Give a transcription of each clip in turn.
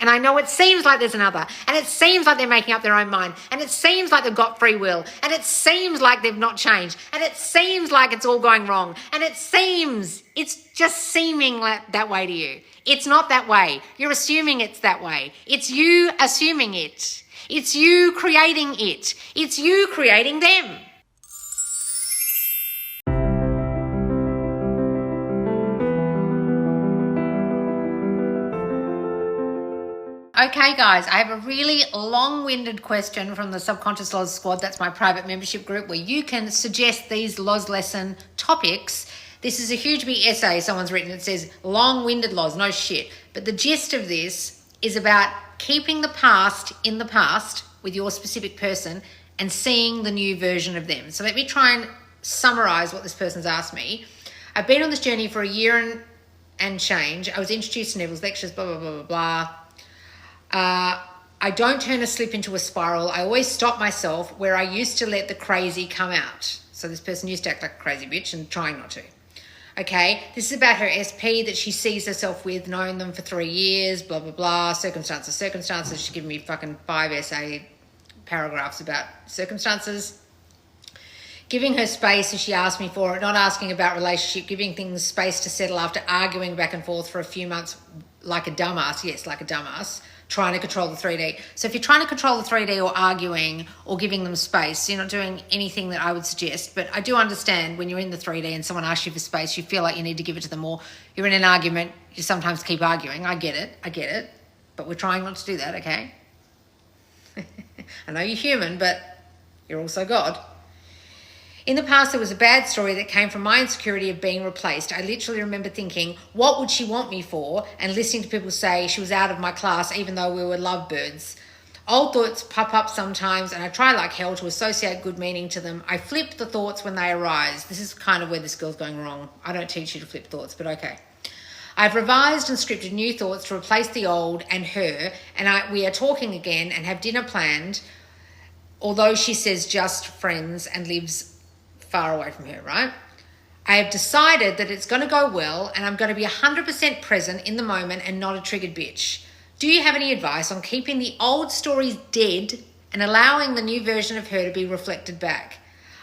And I know it seems like there's another, and it seems like they're making up their own mind, and it seems like they've got free will, and it seems like they've not changed, and it seems like it's all going wrong, and it's just seeming like that way to you. It's not that way. You're assuming it's that way. It's you assuming it. It's you creating it. It's you creating them. Okay, guys, I have a really long-winded question from the Subconscious Loz Squad. That's my private membership group where you can suggest these Loz lesson topics. This is a huge big essay someone's written. It says long-winded Loz, no shit. But the gist of this is about keeping the past in the past with your specific person and seeing the new version of them. So let me try and summarize what this person's asked me. I've been on this journey for a year and change. I was introduced to Neville's lectures, blah, blah, blah, blah, blah. I don't turn a slip into a spiral. I always stop myself where I used to let the crazy come out. So this person used to act like a crazy bitch and trying not to. Okay, this is about her SP that she sees herself with, known them for 3 years, blah, blah, blah, circumstances. She's given me fucking 5 essay paragraphs about circumstances. Giving her space as she asked me for it, not asking about relationship, giving things space to settle after arguing back and forth for a few months like a dumbass. Yes, like a dumbass. Trying to control the 3D. So if you're trying to control the 3D or arguing or giving them space, you're not doing anything that I would suggest. But I do understand when you're in the 3D and someone asks you for space, you feel like you need to give it to them, or you're in an argument, you sometimes keep arguing. I get it. But we're trying not to do that, okay? I know you're human, but you're also God. In the past, there was a bad story that came from my insecurity of being replaced. I literally remember thinking, what would she want me for? And listening to people say she was out of my class, even though we were lovebirds. Old thoughts pop up sometimes, and I try like hell to associate good meaning to them. I flip the thoughts when they arise. This is kind of where this girl's going wrong. I don't teach you to flip thoughts, but okay. I've revised and scripted new thoughts to replace the old and her, and we are talking again and have dinner planned, although she says just friends and lives far away from her, right? I have decided that it's going to go well and I'm going to be 100% present in the moment and not a triggered bitch. Do you have any advice on keeping the old stories dead and allowing the new version of her to be reflected back?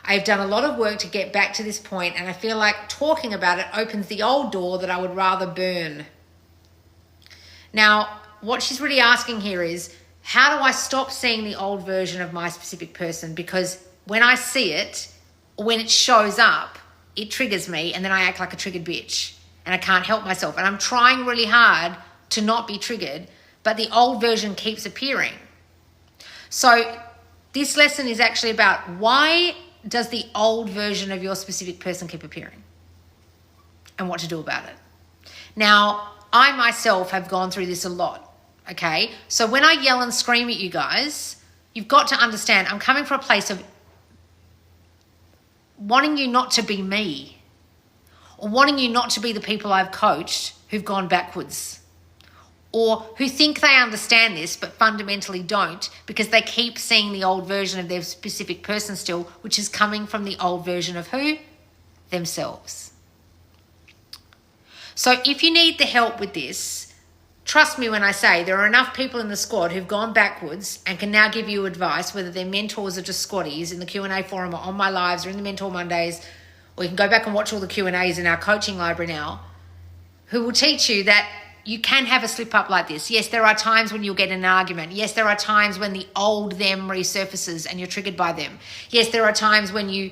I have done a lot of work to get back to this point and I feel like talking about it opens the old door that I would rather burn. Now, what she's really asking here is, how do I stop seeing the old version of my specific person? Because when I see it, when it shows up, it triggers me and then I act like a triggered bitch and I can't help myself. And I'm trying really hard to not be triggered, but the old version keeps appearing. So this lesson is actually about, why does the old version of your specific person keep appearing and what to do about it. Now, I myself have gone through this a lot, okay? So when I yell and scream at you guys, you've got to understand I'm coming from a place of wanting you not to be me, or wanting you not to be the people I've coached who've gone backwards, or who think they understand this but fundamentally don't, because they keep seeing the old version of their specific person still, which is coming from the old version of who? Themselves. So if you need the help with this, trust me when I say there are enough people in the squad who've gone backwards and can now give you advice, whether they're mentors or just squaddies in the Q&A forum or on my lives or in the Mentor Mondays, or you can go back and watch all the Q&As in our coaching library now, who will teach you that you can have a slip up like this. Yes, there are times when you'll get in an argument. Yes, there are times when the old them resurfaces and you're triggered by them. Yes, there are times when you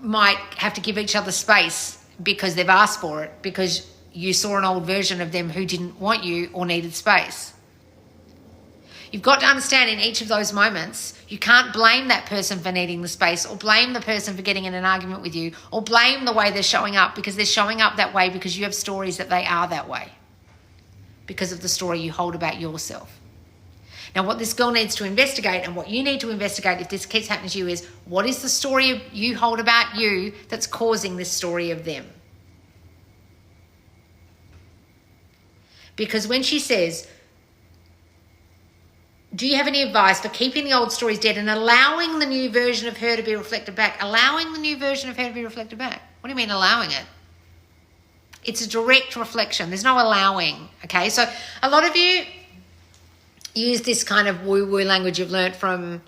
might have to give each other space because they've asked for it, because you saw an old version of them who didn't want you or needed space. You've got to understand in each of those moments, you can't blame that person for needing the space, or blame the person for getting in an argument with you, or blame the way they're showing up, because they're showing up that way because you have stories that they are that way, because of the story you hold about yourself. Now, what this girl needs to investigate, and what you need to investigate if this keeps happening to you, is what is the story you hold about you that's causing this story of them? Because when she says, do you have any advice for keeping the old stories dead and allowing the new version of her to be reflected back? Allowing the new version of her to be reflected back. What do you mean allowing it? It's a direct reflection. There's no allowing, okay? So a lot of you, use this kind of woo-woo language you've learnt from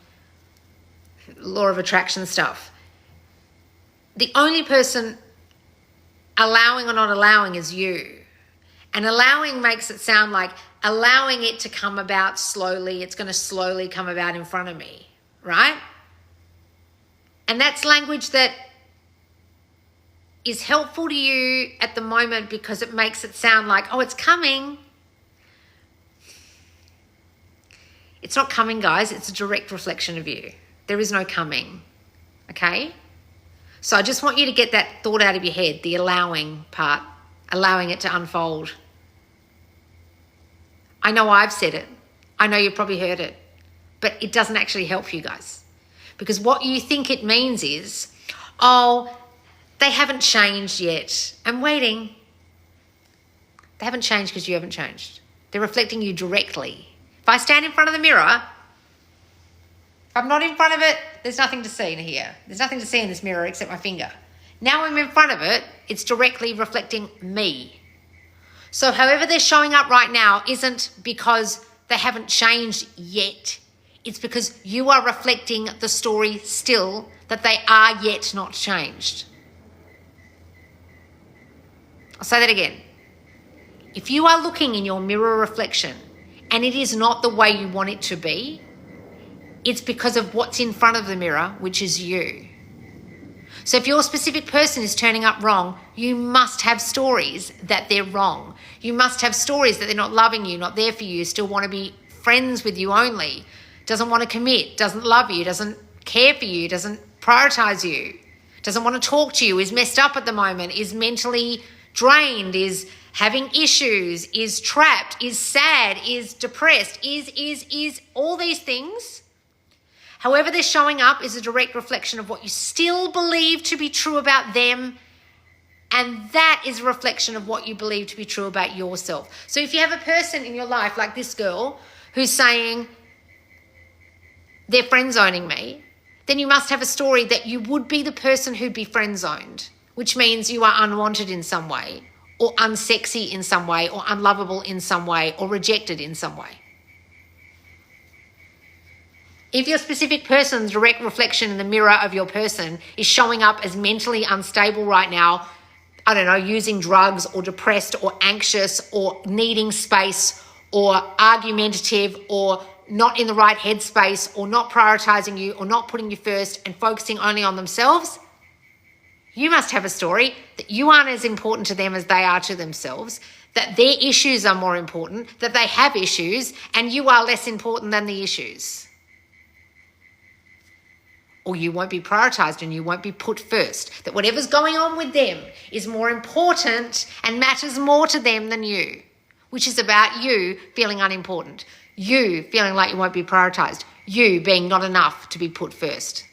law of attraction stuff. The only person allowing or not allowing is you. And allowing makes it sound like allowing it to come about slowly. It's going to slowly come about in front of me, right? And that's language that is helpful to you at the moment because it makes it sound like, oh, it's coming. It's not coming, guys. It's a direct reflection of you. There is no coming, okay? So I just want you to get that thought out of your head, the allowing part, allowing it to unfold. I know I've said it. I know you've probably heard it, but it doesn't actually help you guys because what you think it means is, oh, they haven't changed yet. I'm waiting. They haven't changed because you haven't changed. They're reflecting you directly. If I stand in front of the mirror, if I'm not in front of it, there's nothing to see in here. There's nothing to see in this mirror except my finger. Now I'm in front of it, it's directly reflecting me. So however they're showing up right now isn't because they haven't changed yet. It's because you are reflecting the story still that they are yet not changed. I'll say that again. If you are looking in your mirror reflection and it is not the way you want it to be, it's because of what's in front of the mirror, which is you. So if your specific person is turning up wrong, you must have stories that they're wrong. You must have stories that they're not loving you, not there for you, still want to be friends with you only, doesn't want to commit, doesn't love you, doesn't care for you, doesn't prioritize you, doesn't want to talk to you, is messed up at the moment, is mentally drained, is having issues, is trapped, is sad, is depressed, is all these things. However they're showing up is a direct reflection of what you still believe to be true about them, and that is a reflection of what you believe to be true about yourself. So if you have a person in your life like this girl who's saying they're friend zoning me, then you must have a story that you would be the person who'd be friend zoned, which means you are unwanted in some way, or unsexy in some way, or unlovable in some way, or rejected in some way. If your specific person's direct reflection in the mirror of your person is showing up as mentally unstable right now, I don't know, using drugs or depressed or anxious or needing space or argumentative or not in the right headspace or not prioritizing you or not putting you first and focusing only on themselves, you must have a story that you aren't as important to them as they are to themselves, that their issues are more important, that they have issues, and you are less important than the issues. Or you won't be prioritized and you won't be put first. That whatever's going on with them is more important and matters more to them than you, which is about you feeling unimportant, you feeling like you won't be prioritized, you being not enough to be put first.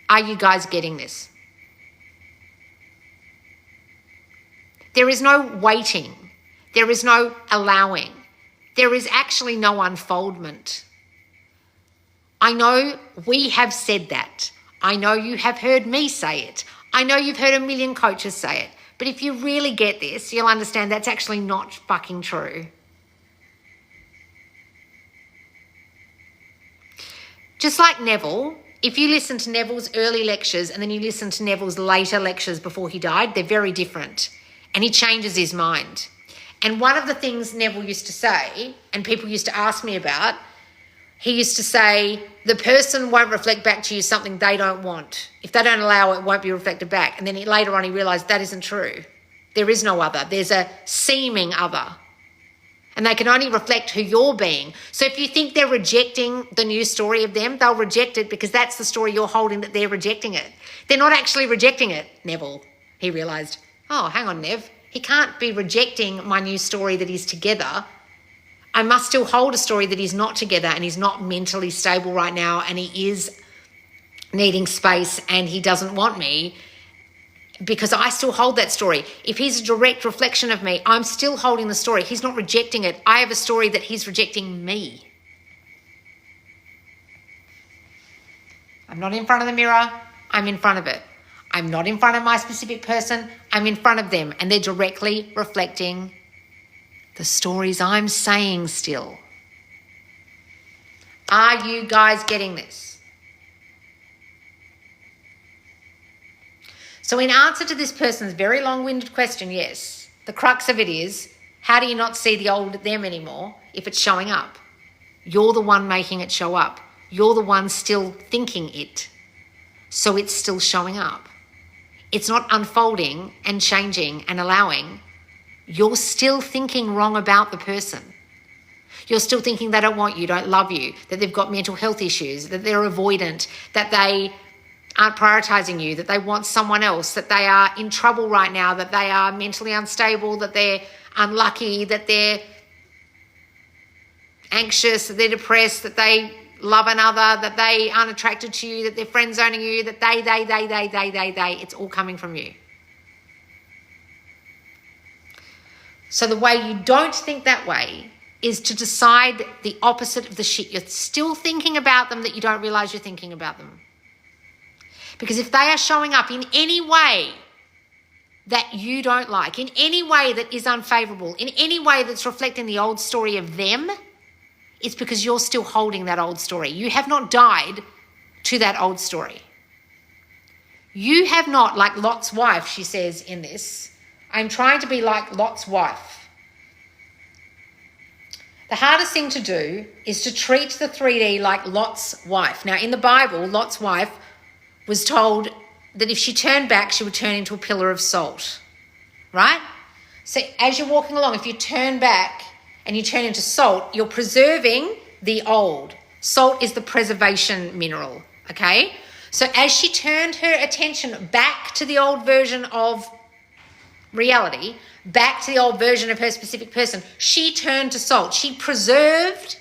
Are you guys getting this? There is no waiting. There is no allowing. There is actually no unfoldment. I know we have said that. I know you have heard me say it. I know you've heard a million coaches say it. But if you really get this, you'll understand that's actually not fucking true. Just like Neville, if you listen to Neville's early lectures and then you listen to Neville's later lectures before he died, they're very different. And he changes his mind. And one of the things Neville used to say, and people used to ask me about, he used to say, the person won't reflect back to you something they don't want. If they don't allow it, it won't be reflected back. And then later on he realised that isn't true. There is no other. There's a seeming other. And they can only reflect who you're being. So if you think they're rejecting the new story of them, they'll reject it because that's the story you're holding, that they're rejecting it. They're not actually rejecting it, Neville. He realised, oh, hang on, Nev. He can't be rejecting my new story that he's together. I must still hold a story that he's not together and he's not mentally stable right now and he is needing space and he doesn't want me, because I still hold that story. If he's a direct reflection of me, I'm still holding the story. He's not rejecting it. I have a story that he's rejecting me. I'm not in front of the mirror. I'm in front of it. I'm not in front of my specific person. I'm in front of them and they're directly reflecting the stories I'm saying still. Are you guys getting this? So in answer to this person's very long-winded question, yes, the crux of it is, how do you not see the old them anymore if it's showing up? You're the one making it show up. You're the one still thinking it. So it's still showing up. It's not unfolding and changing and allowing. You're still thinking wrong about the person. You're still thinking they don't want you, don't love you, that they've got mental health issues, that they're avoidant, that they aren't prioritizing you, that they want someone else, that they are in trouble right now, that they are mentally unstable, that they're unlucky, that they're anxious, that they're depressed, that they love another, that they aren't attracted to you, that they're friend zoning you, that they, it's all coming from you. So the way you don't think that way is to decide the opposite of the shit you're still thinking about them that you don't realize you're thinking about them. Because if they are showing up in any way that you don't like, in any way that is unfavorable, in any way that's reflecting the old story of them, it's because you're still holding that old story. You have not died to that old story. You have not, like Lot's wife, she says in this, I'm trying to be like Lot's wife. The hardest thing to do is to treat the 3D like Lot's wife. Now, in the Bible, Lot's wife was told that if she turned back, she would turn into a pillar of salt, right? So as you're walking along, if you turn back and you turn into salt, you're preserving the old. Salt is the preservation mineral, okay? So as she turned her attention back to the old version of reality, back to the old version of her specific person, she turned to salt. She preserved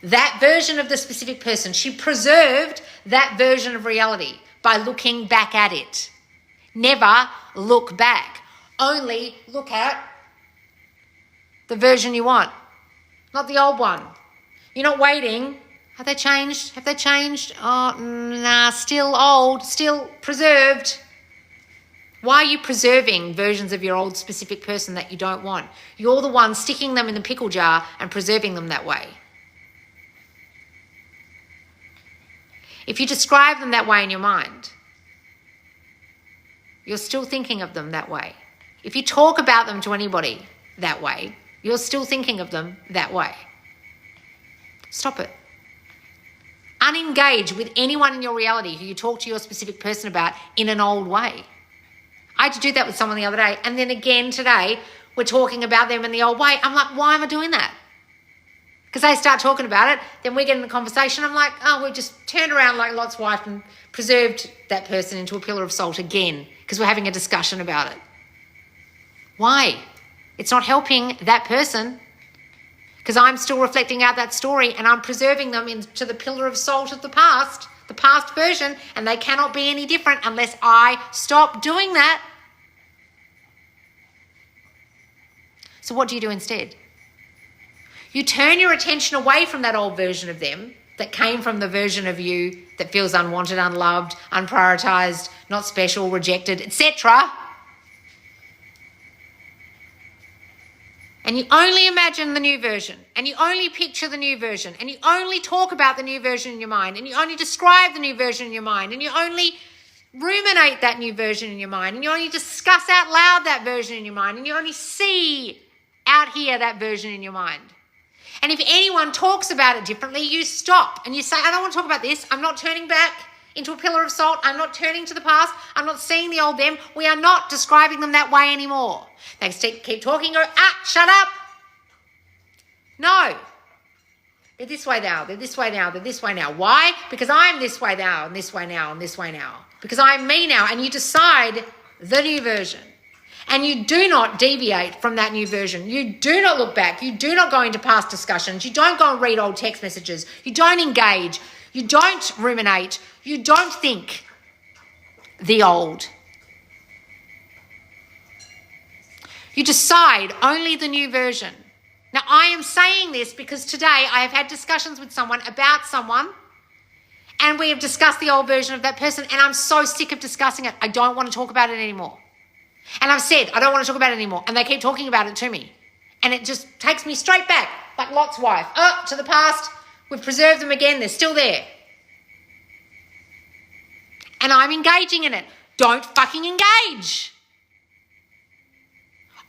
that version of the specific person. She preserved that version of reality by looking back at it. Never look back. Only look at the version you want, not the old one. You're not waiting. Have they changed? Have they changed? Oh, nah, still old, still preserved. Why are you preserving versions of your old specific person that you don't want? You're the one sticking them in the pickle jar and preserving them that way. If you describe them that way in your mind, you're still thinking of them that way. If you talk about them to anybody that way, you're still thinking of them that way. Stop it. Unengage with anyone in your reality who you talk to your specific person about in an old way. I had to do that with someone the other day, and then again today, we're talking about them in the old way. I'm like, why am I doing that? Because they start talking about it, then we get in the conversation. I'm like, oh, we just turned around like Lot's wife and preserved that person into a pillar of salt again because we're having a discussion about it. Why? It's not helping that person because I'm still reflecting out that story and I'm preserving them into the pillar of salt of the past version, and they cannot be any different unless I stop doing that. So what do you do instead? You turn your attention away from that old version of them that came from the version of you that feels unwanted, unloved, unprioritized, not special, rejected, etc. And you only imagine the new version, and you only picture the new version, and you only talk about the new version in your mind, and you only describe the new version in your mind, and you only ruminate that new version in your mind, and you only discuss out loud that version in your mind, and you only see out here that version in your mind. And if anyone talks about it differently, you stop and you say, I don't want to talk about this. I'm not turning back into a pillar of salt. I'm not turning to the past. I'm not seeing the old them. We are not describing them that way anymore. They keep talking, go, shut up. No. They're this way now. They're this way now. They're this way now. Why? Because I'm this way now and this way now and this way now. Because I'm me now. And you decide the new version. And you do not deviate from that new version. You do not look back. You do not go into past discussions. You don't go and read old text messages. You don't engage. You don't ruminate. You don't think the old. You decide only the new version. Now, I am saying this because today I have had discussions with someone about someone and we have discussed the old version of that person, and I'm so sick of discussing it. I don't want to talk about it anymore. And I've said, I don't want to talk about it anymore. And they keep talking about it to me. And it just takes me straight back, like Lot's wife, to the past, We've preserved them again. They're still there. And I'm engaging in it. Don't fucking engage.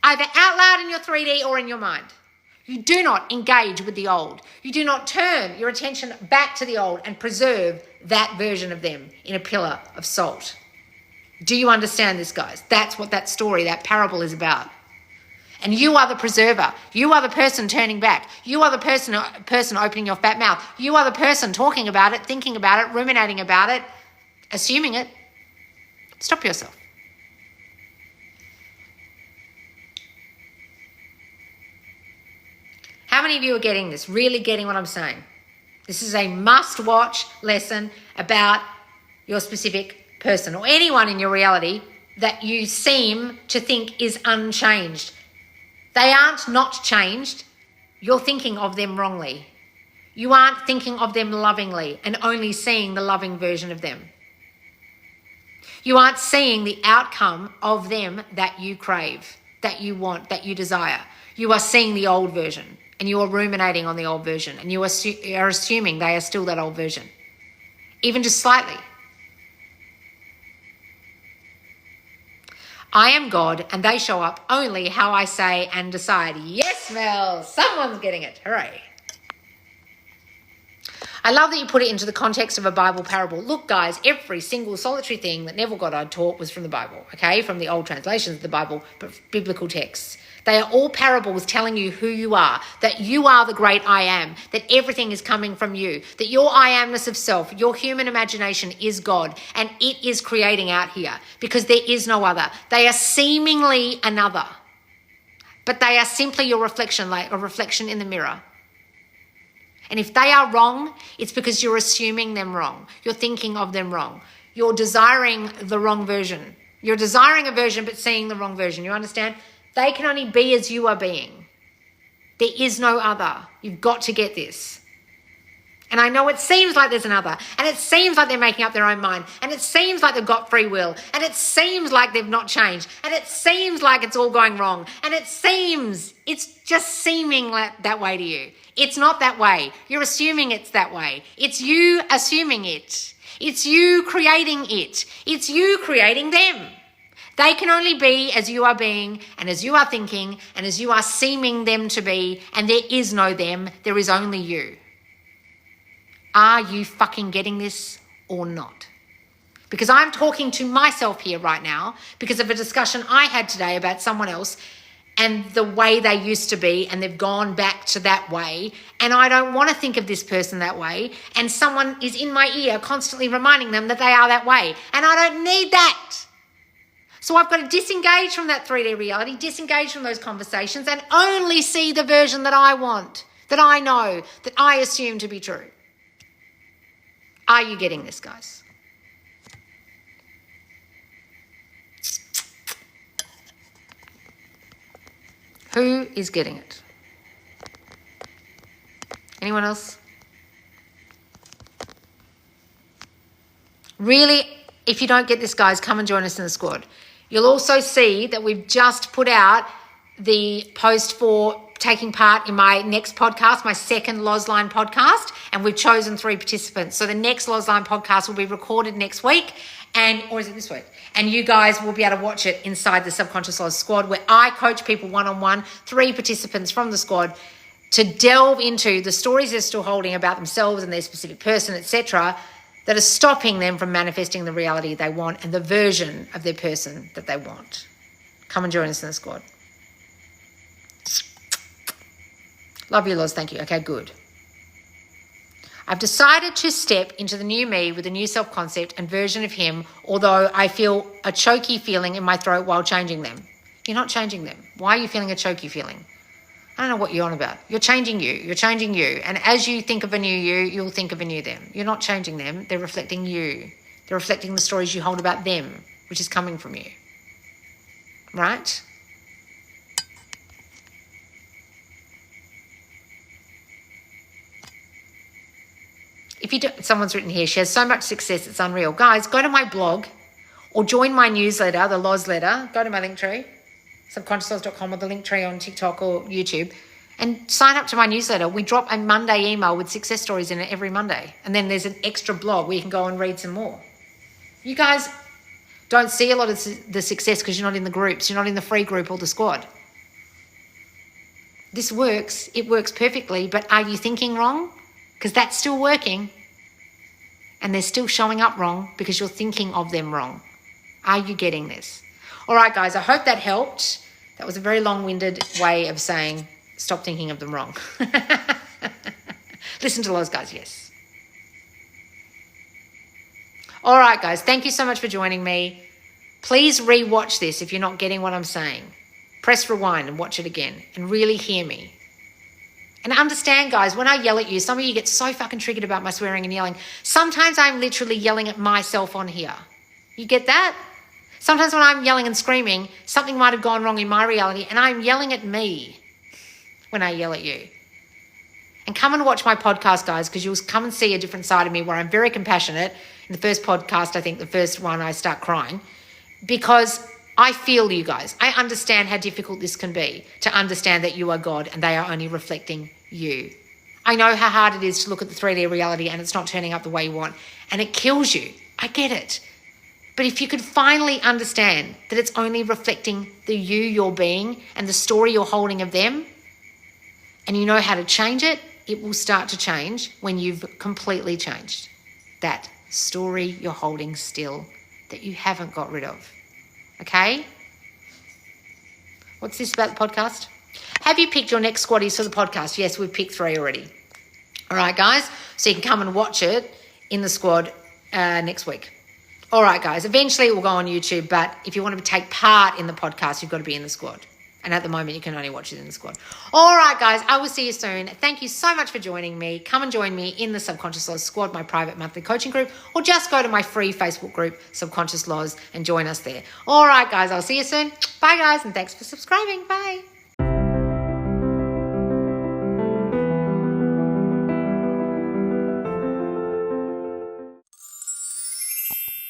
Either out loud in your 3D or in your mind. You do not engage with the old. You do not turn your attention back to the old and preserve that version of them in a pillar of salt. Do you understand this, guys? That's what that story, that parable is about. And you are the preserver. You are the person turning back. You are the person opening your fat mouth. You are the person talking about it, thinking about it, ruminating about it, assuming it. Stop yourself. How many of you are getting this? Really getting what I'm saying? This is a must-watch lesson about your specific person or anyone in your reality that you seem to think is unchanged. They aren't not changed. You're thinking of them wrongly. You aren't thinking of them lovingly and only seeing the loving version of them. You aren't seeing the outcome of them that you crave, that you want, that you desire. You are seeing the old version and you are ruminating on the old version and you are assuming they are still that old version, even just slightly. I am God and they show up only how I say and decide. Yes, Mel, someone's getting it. Hooray. I love that you put it into the context of a Bible parable. Look, guys, every single solitary thing that Neville Goddard taught was from the Bible, okay? From the old translations of the Bible, but biblical texts. They are all parables telling you who you are, that you are the great I am, that everything is coming from you, that your I amness of self, your human imagination is God, and it is creating out here because there is no other. They are seemingly another, but they are simply your reflection, like a reflection in the mirror. And if they are wrong, it's because you're assuming them wrong. You're thinking of them wrong. You're desiring the wrong version. You're desiring a version but seeing the wrong version. You understand? They can only be as you are being. There is no other. You've got to get this. And I know it seems like there's another. And it seems like they're making up their own mind. And it seems like they've got free will. And it seems like they've not changed. And it seems like it's all going wrong. And it's just seeming like that way to you. It's not that way. You're assuming it's that way. It's you assuming it. It's you creating it. It's you creating them. They can only be as you are being and as you are thinking and as you are seeming them to be, and there is no them. There is only you. Are you fucking getting this or not? Because I'm talking to myself here right now because of a discussion I had today about someone else and the way they used to be, and they've gone back to that way, and I don't want to think of this person that way, and someone is in my ear constantly reminding them that they are that way, and I don't need that. So I've got to disengage from that 3D reality, disengage from those conversations, and only see the version that I want, that I know, that I assume to be true. Are you getting this, guys? Who is getting it? Anyone else? Really, if you don't get this, guys, come and join us in the squad. You'll also see that we've just put out the post for taking part in my next podcast, my second Loz Line podcast, and we've chosen 3 participants. So the next Loz Line podcast will be recorded next week, or is it this week? And you guys will be able to watch it inside the Subconscious Loz Squad, where I coach people one-on-one, 3 participants from the squad, to delve into the stories they're still holding about themselves and their specific person, etc., that are stopping them from manifesting the reality they want and the version of their person that they want. Come and join us in the squad. Love you, Loz. Thank you. Okay, good. I've decided to step into the new me with a new self-concept and version of him, although I feel a choky feeling in my throat while changing them. You're not changing them. Why are you feeling a choky feeling? I don't know what you're on about. You're changing you. You're changing you. And as you think of a new you, you'll think of a new them. You're not changing them. They're reflecting you. They're reflecting the stories you hold about them, which is coming from you. Right? If you do, someone's written here, she has so much success, it's unreal. Guys, go to my blog or join my newsletter, the Loz letter. Go to my link tree, subconsciousloz.com, or the link tree on TikTok or YouTube, And sign up to my newsletter. We drop a Monday email with success stories in it every Monday. And then there's an extra blog where you can go and read some more. You guys don't see a lot of the success because you're not in the groups. You're not in the free group or the squad. This works. It works perfectly. But are you thinking wrong? Because that's still working. And they're still showing up wrong because you're thinking of them wrong. Are you getting this? All right, guys, I hope that helped. That was a very long-winded way of saying stop thinking of them wrong. Listen to Loz, guys, yes. All right, guys, thank you so much for joining me. Please re-watch this if you're not getting what I'm saying. Press rewind and watch it again and really hear me. And understand, guys, when I yell at you, some of you get so fucking triggered about my swearing and yelling. Sometimes I'm literally yelling at myself on here. You get that? Sometimes when I'm yelling and screaming, something might have gone wrong in my reality and I'm yelling at me when I yell at you. And come and watch my podcast, guys, because you'll come and see a different side of me where I'm very compassionate. In the first podcast, I think the first one, I start crying because I feel you guys. I understand how difficult this can be to understand that you are God and they are only reflecting you. I know how hard it is to look at the 3D reality and it's not turning up the way you want and it kills you. I get it. But if you could finally understand that it's only reflecting the you're being and the story you're holding of them, and you know how to change it, it will start to change when you've completely changed that story you're holding still that you haven't got rid of. Okay? What's this about the podcast? Have you picked your next squaddies for the podcast? Yes, we've picked 3 already. All right, guys. So you can come and watch it in the squad next week. All right, guys. Eventually it will go on YouTube, but if you want to take part in the podcast, you've got to be in the squad. And at the moment, you can only watch it in the squad. All right, guys. I will see you soon. Thank you so much for joining me. Come and join me in the Subconscious Loz Squad, my private monthly coaching group, or just go to my free Facebook group, Subconscious Loz, and join us there. All right, guys. I'll see you soon. Bye, guys, and thanks for subscribing. Bye.